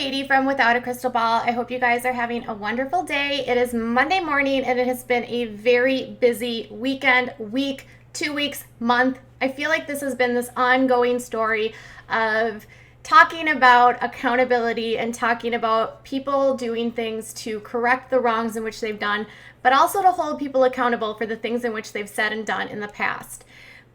Katie from Without a Crystal Ball. I hope you guys are having a wonderful day. It is Monday morning and it has been a very busy weekend, week, 2 weeks, month. I feel like this has been this ongoing story of talking about accountability and talking about people doing things to correct the wrongs in which they've done, but also to hold people accountable for the things in which they've said and done in the past.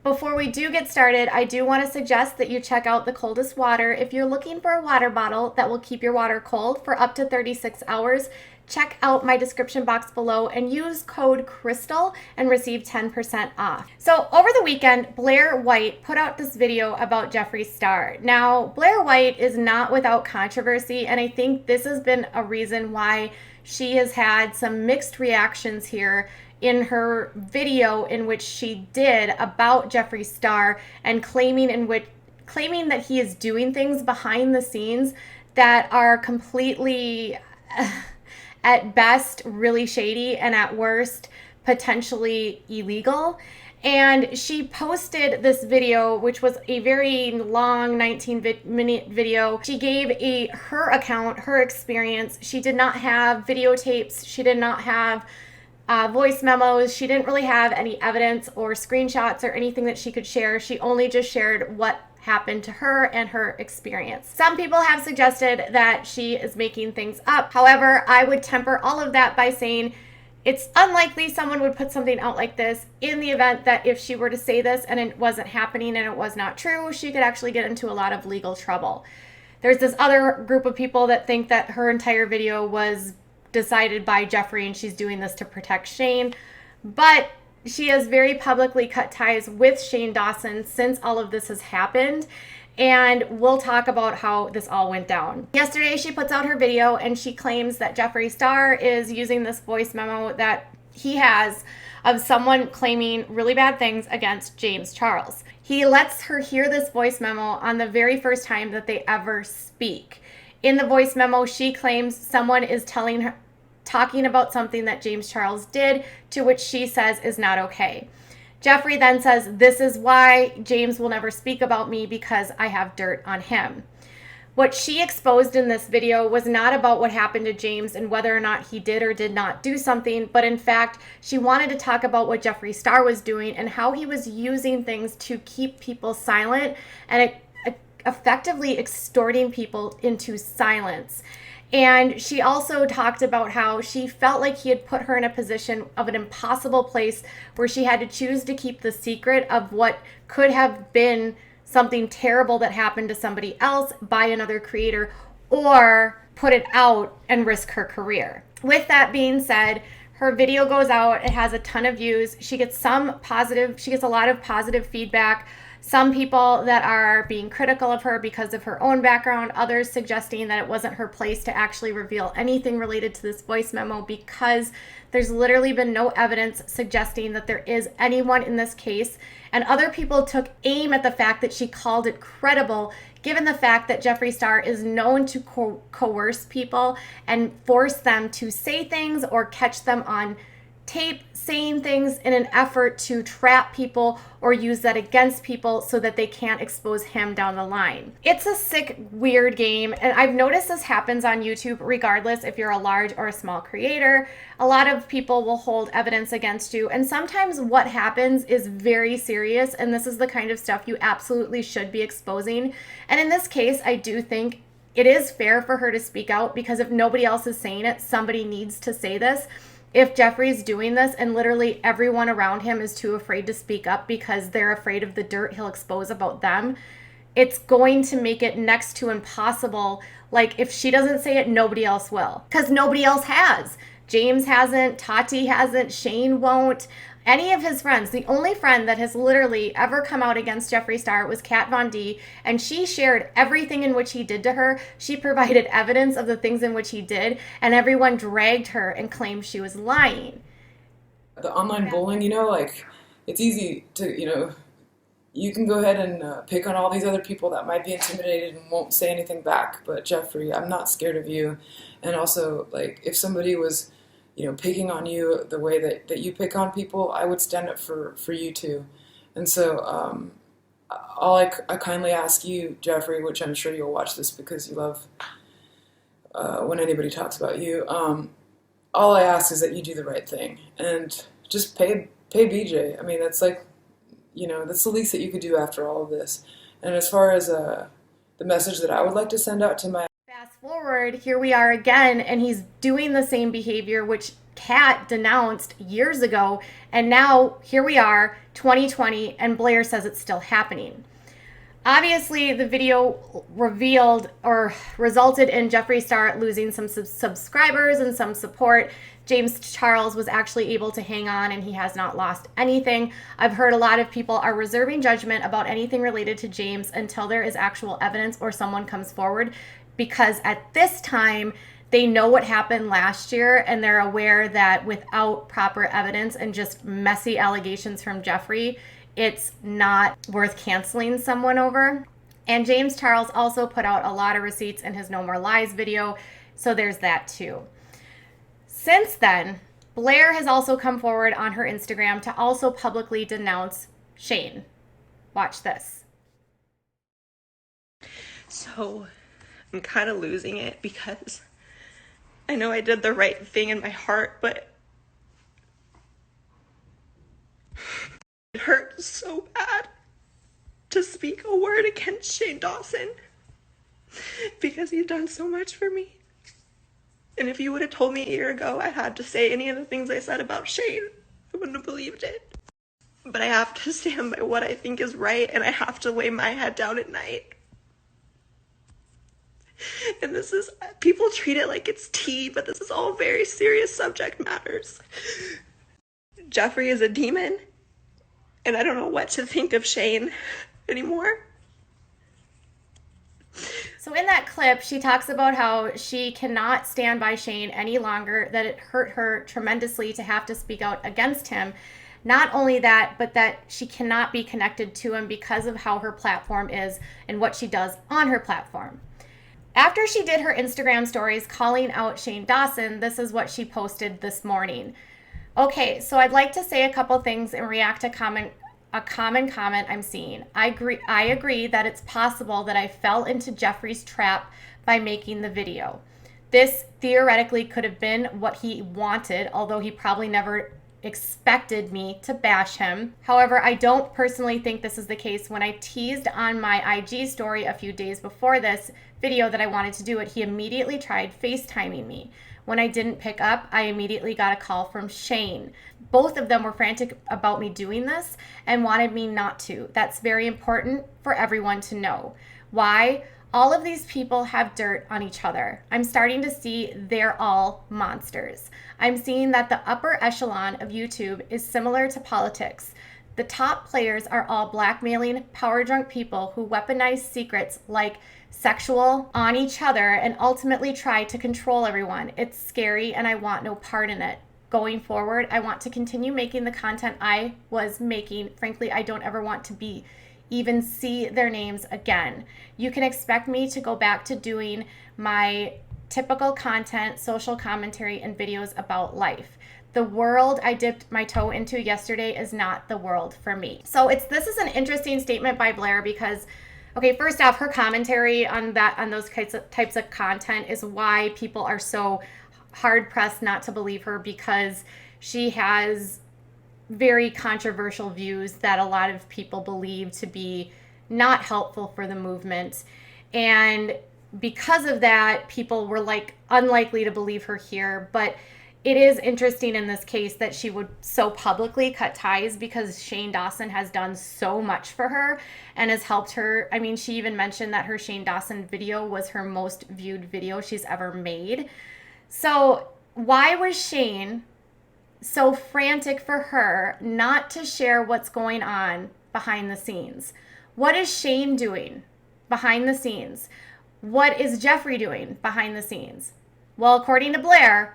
Before we do get started, I do want to suggest that you check out the coldest water. If you're looking for a water bottle that will keep your water cold for up to 36 hours, check out my description box below and use code CRYSTAL and receive 10% off. So over the weekend, Blaire White put out this video about Jeffree Star. Now, Blaire White is not without controversy, and I think this has been a reason why she has had some mixed reactions here in her video in which she did about Jeffree Star and claiming that he is doing things behind the scenes that are completely at best really shady and at worst potentially illegal. And she posted this video, which was a very long 19-minute video. She gave her account, her experience. She did not have videotapes. She did not have voice memos. She didn't really have any evidence or screenshots or anything that she could share. She only just shared what happened to her and her experience. Some people have suggested that she is making things up. However, I would temper all of that by saying it's unlikely someone would put something out like this in the event that if she were to say this and it wasn't happening and it was not true, she could actually get into a lot of legal trouble. There's this other group of people that think that her entire video was decided by Jeffree and she's doing this to protect Shane, but she has very publicly cut ties with Shane Dawson since all of this has happened, and we'll talk about how this all went down. Yesterday she puts out her video and she claims that Jeffree Star is using this voice memo that he has of someone claiming really bad things against James Charles. He lets her hear this voice memo on the very first time that they ever speak. In the voice memo, she claims someone is talking about something that James Charles did, to which she says is not okay. Jeffree then says, "This is why James will never speak about me, because I have dirt on him." What she exposed in this video was not about what happened to James and whether or not he did or did not do something, but in fact, she wanted to talk about what Jeffree Star was doing and how he was using things to keep people silent and effectively extorting people into silence. And she also talked about how she felt like he had put her in a position of an impossible place where she had to choose to keep the secret of what could have been something terrible that happened to somebody else by another creator, or put it out and risk her career. With that being said, her video goes out, it has a ton of views. She gets a lot of positive feedback. Some people that are being critical of her because of her own background, others suggesting that it wasn't her place to actually reveal anything related to this voice memo because there's literally been no evidence suggesting that there is anyone in this case. And other people took aim at the fact that she called it credible, given the fact that Jeffree Star is known to coerce people and force them to say things or catch them on tape saying things in an effort to trap people or use that against people so that they can't expose him down the line. It's a sick, weird game, and I've noticed this happens on YouTube regardless if you're a large or a small creator. A lot of people will hold evidence against you, and sometimes what happens is very serious, and this is the kind of stuff you absolutely should be exposing. And in this case, I do think it is fair for her to speak out, because if nobody else is saying it, somebody needs to say this. If Jeffree's doing this and literally everyone around him is too afraid to speak up because they're afraid of the dirt he'll expose about them, it's going to make it next to impossible. Like, if she doesn't say it, nobody else will, because nobody else has. James hasn't, Tati hasn't, Shane won't. Any of his friends, the only friend that has literally ever come out against Jeffree Star was Kat Von D, and she shared everything in which he did to her. She provided evidence of the things in which he did, and everyone dragged her and claimed she was lying. The online bullying, like, it's easy to, you can go ahead and pick on all these other people that might be intimidated and won't say anything back, but Jeffree, I'm not scared of you. And also, like, if somebody was picking on you the way that you pick on people, I would stand up for you too. And so I kindly ask you, Jeffree, which I'm sure you'll watch this because you love when anybody talks about you. All I ask is that you do the right thing and just pay BJ. I mean, that's like, that's the least that you could do after all of this. And as far as the message that I would like to send out to my Fast forward, here we are again, and he's doing the same behavior, which Kat denounced years ago. And now here we are, 2020, and Blaire says it's still happening. Obviously, the video revealed or resulted in Jeffree Star losing some subscribers and some support. James Charles was actually able to hang on, and he has not lost anything. I've heard a lot of people are reserving judgment about anything related to James until there is actual evidence or someone comes forward, because at this time, they know what happened last year, and they're aware that without proper evidence and just messy allegations from Jeffree, it's not worth canceling someone over. And James Charles also put out a lot of receipts in his No More Lies video, so there's that too. Since then, Blaire has also come forward on her Instagram to also publicly denounce Shane. Watch this. So I'm kind of losing it because I know I did the right thing in my heart, but it hurts so bad to speak a word against Shane Dawson because he's done so much for me. And if you would have told me a year ago I had to say any of the things I said about Shane, I wouldn't have believed it. But I have to stand by what I think is right, and I have to lay my head down at night. And this is, people treat it like it's tea, but this is all very serious subject matters. Jeffree is a demon, and I don't know what to think of Shane anymore. So in that clip, she talks about how she cannot stand by Shane any longer, that it hurt her tremendously to have to speak out against him. Not only that, but that she cannot be connected to him because of how her platform is and what she does on her platform. After she did her Instagram stories calling out Shane Dawson, this is what she posted this morning. Okay, so I'd like to say a couple things and react to a common comment I'm seeing. I agree that it's possible that I fell into Jeffree's trap by making the video. This theoretically could have been what he wanted, although he probably never expected me to bash him. However, I don't personally think this is the case. When I teased on my IG story a few days before this video that I wanted to do it, he immediately tried FaceTiming me. When I didn't pick up, I immediately got a call from Shane. Both of them were frantic about me doing this and wanted me not to. That's very important for everyone to know. Why? All of these people have dirt on each other. I'm starting to see they're all monsters. I'm seeing that the upper echelon of YouTube is similar to politics. The top players are all blackmailing, power-drunk people who weaponize secrets like sexual on each other and ultimately try to control everyone. It's scary and I want no part in it. Going forward, I want to continue making the content I was making. Frankly, I don't ever want to even see their names again. You can expect me to go back to doing my typical content, social commentary, and videos about life. The world I dipped my toe into yesterday is not the world for me. So this is an interesting statement by Blaire because, okay, first off, her commentary on those types of content is why people are so hard pressed not to believe her, because she has very controversial views that a lot of people believe to be not helpful for the movement. And because of that, people were unlikely to believe her here. But it is interesting in this case that she would so publicly cut ties because Shane Dawson has done so much for her and has helped her. I mean, she even mentioned that her Shane Dawson video was her most viewed video she's ever made. So why was Shane so frantic for her not to share what's going on behind the scenes? What is Shane doing behind the scenes? What is Jeffree doing behind the scenes? Well, according to Blaire,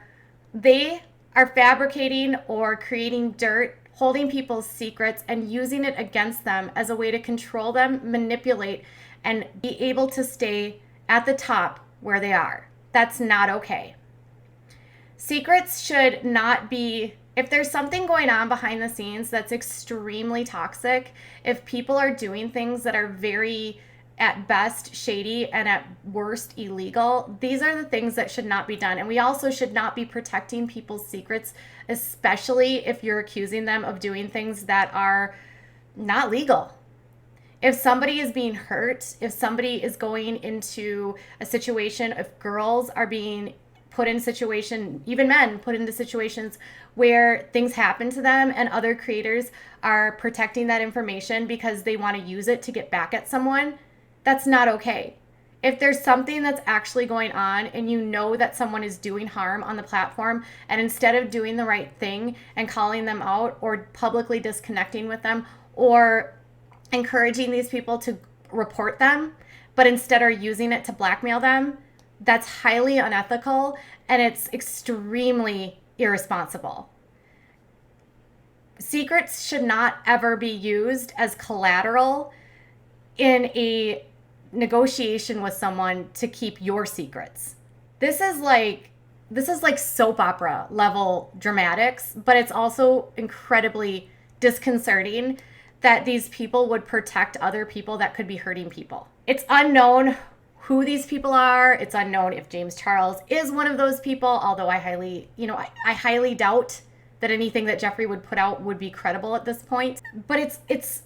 they are fabricating or creating dirt, holding people's secrets and using it against them as a way to control them, manipulate, and be able to stay at the top where they are. That's not okay. Secrets should not be, if there's something going on behind the scenes that's extremely toxic, if people are doing things that are very at best shady and at worst illegal. These are the things that should not be done. And we also should not be protecting people's secrets, especially if you're accusing them of doing things that are not legal. If somebody is being hurt, if somebody is going into a situation, if girls are being put in situation, even men put into situations where things happen to them and other creators are protecting that information because they want to use it to get back at someone, that's not okay. If there's something that's actually going on and you know that someone is doing harm on the platform, and instead of doing the right thing and calling them out or publicly disconnecting with them or encouraging these people to report them, but instead are using it to blackmail them, that's highly unethical and it's extremely irresponsible. Secrets should not ever be used as collateral in a negotiation with someone to keep your secrets. This is like soap opera level dramatics, but it's also incredibly disconcerting that these people would protect other people that could be hurting people. It's unknown who these people are. It's unknown if James Charles is one of those people, although I highly doubt that anything that Jeffree would put out would be credible at this point. But it's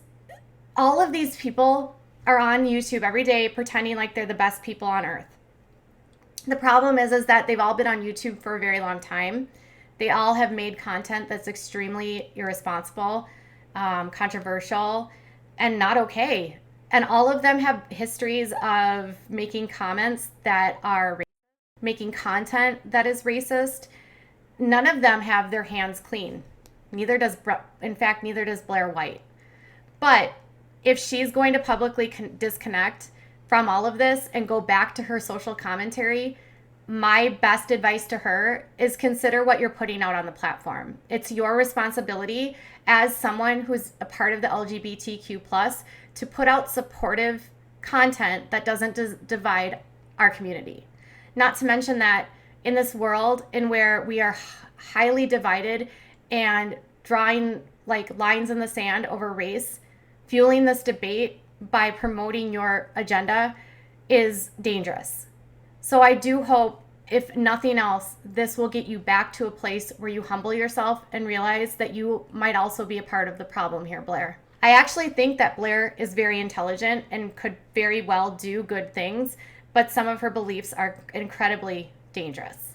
all of these people are on YouTube every day pretending like they're the best people on earth. The problem is that they've all been on YouTube for a very long time. They all have made content that's extremely irresponsible, controversial, and not okay. And all of them have histories of making comments that are making content that is racist. None of them have their hands clean. Neither does Blaire White. But if she's going to publicly disconnect from all of this and go back to her social commentary, my best advice to her is consider what you're putting out on the platform. It's your responsibility as someone who's a part of the LGBTQ+ to put out supportive content that doesn't divide our community. Not to mention that in this world in where we are highly divided and drawing like lines in the sand over race, fueling this debate by promoting your agenda is dangerous. So I do hope, if nothing else, this will get you back to a place where you humble yourself and realize that you might also be a part of the problem here, Blaire. I actually think that Blaire is very intelligent and could very well do good things, but some of her beliefs are incredibly dangerous.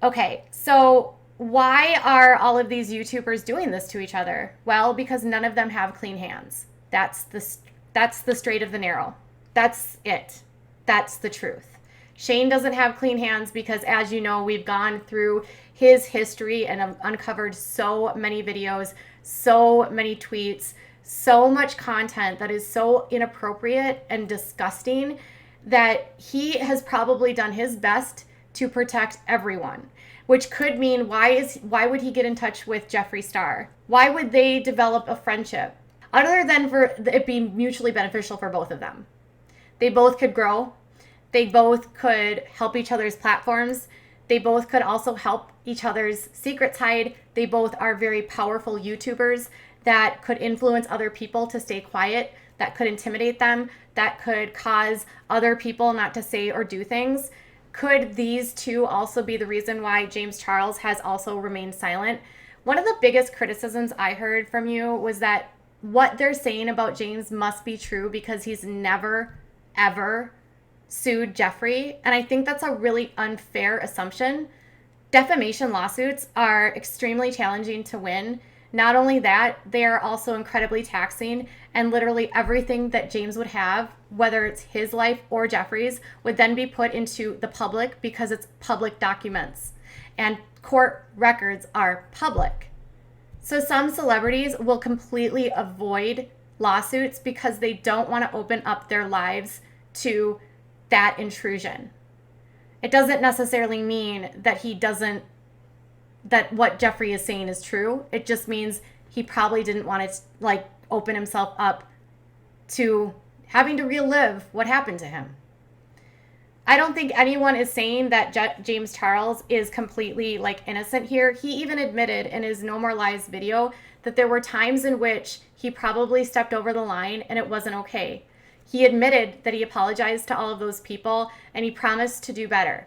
Okay, so why are all of these YouTubers doing this to each other? Well, because none of them have clean hands. That's the straight of the narrow. That's it. That's the truth. Shane doesn't have clean hands because, as you know, we've gone through his history and have uncovered so many videos, so many tweets, so much content that is so inappropriate and disgusting that he has probably done his best to protect everyone, which could mean why would he get in touch with Jeffree Star? Why would they develop a friendship other than for it being mutually beneficial for both of them? They both could grow. They both could help each other's platforms. They both could also help each other's secrets hide. They both are very powerful YouTubers that could influence other people to stay quiet, that could intimidate them, that could cause other people not to say or do things. Could these two also be the reason why James Charles has also remained silent? One of the biggest criticisms I heard from you was that what they're saying about James must be true because he's never, ever sued Jeffree. And I think that's a really unfair assumption. Defamation lawsuits are extremely challenging to win. Not only that, they are also incredibly taxing, and literally everything that James would have, whether it's his life or Jeffree's, would then be put into the public because it's public documents and court records are public. So some celebrities will completely avoid lawsuits because they don't want to open up their lives to that intrusion. It doesn't necessarily mean that that what Jeffree is saying is true. It just means he probably didn't want to open himself up to having to relive what happened to him. I don't think anyone is saying that James Charles is completely innocent here. He even admitted in his No More Lies video that there were times in which he probably stepped over the line and it wasn't okay. He admitted that he apologized to all of those people and he promised to do better.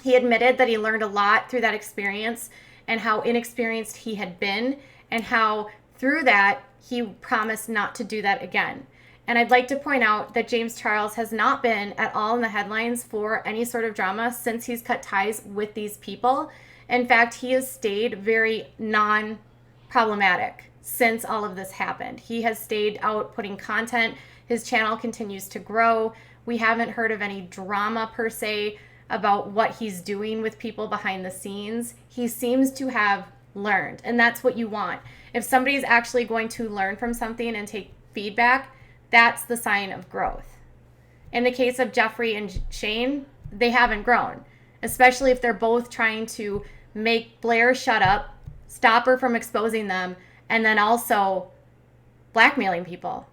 He admitted that he learned a lot through that experience and how inexperienced he had been, and how through that he promised not to do that again. And I'd like to point out that James Charles has not been at all in the headlines for any sort of drama since he's cut ties with these people. In fact, he has stayed very non-problematic since all of this happened. He has stayed out putting content. His channel continues to grow. We haven't heard of any drama per se about what he's doing with people behind the scenes. He seems to have learned, and that's what you want. If somebody's actually going to learn from something and take feedback, that's the sign of growth. In the case of Jeffree and Shane, they haven't grown, especially if they're both trying to make Blaire shut up, stop her from exposing them, and then also blackmailing people.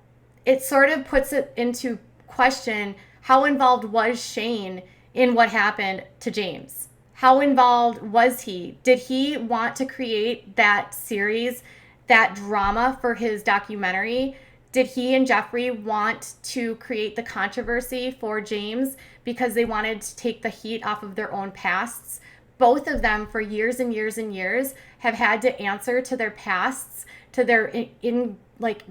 It sort of puts it into question, how involved was Shane in what happened to James? How involved was he? Did he want to create that series, that drama for his documentary? Did he and Jeffree want to create the controversy for James because they wanted to take the heat off of their own pasts? Both of them, for years and years and years, have had to answer to their pasts, to their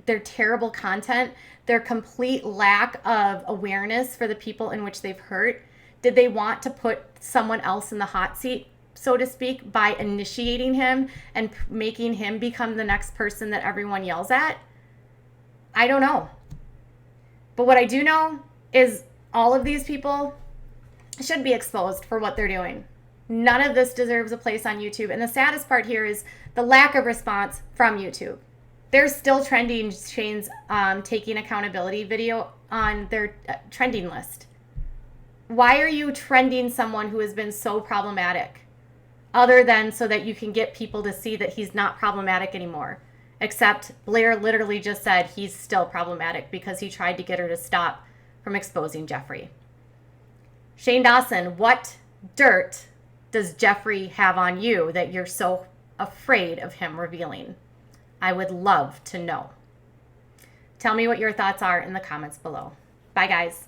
their terrible content, their complete lack of awareness for the people in which they've hurt. Did they want to put someone else in the hot seat, so to speak, by initiating him and making him become the next person that everyone yells at? I don't know. But what I do know is all of these people should be exposed for what they're doing. None of this deserves a place on YouTube. And the saddest part here is the lack of response from YouTube. They're still trending Shane's taking accountability video on their trending list. Why are you trending someone who has been so problematic? Other than so that you can get people to see that he's not problematic anymore. Except Blaire literally just said he's still problematic because he tried to get her to stop from exposing Jeffree. Shane Dawson, what dirt does Jeffree have on you that you're so afraid of him revealing? I would love to know. Tell me what your thoughts are in the comments below. Bye, guys.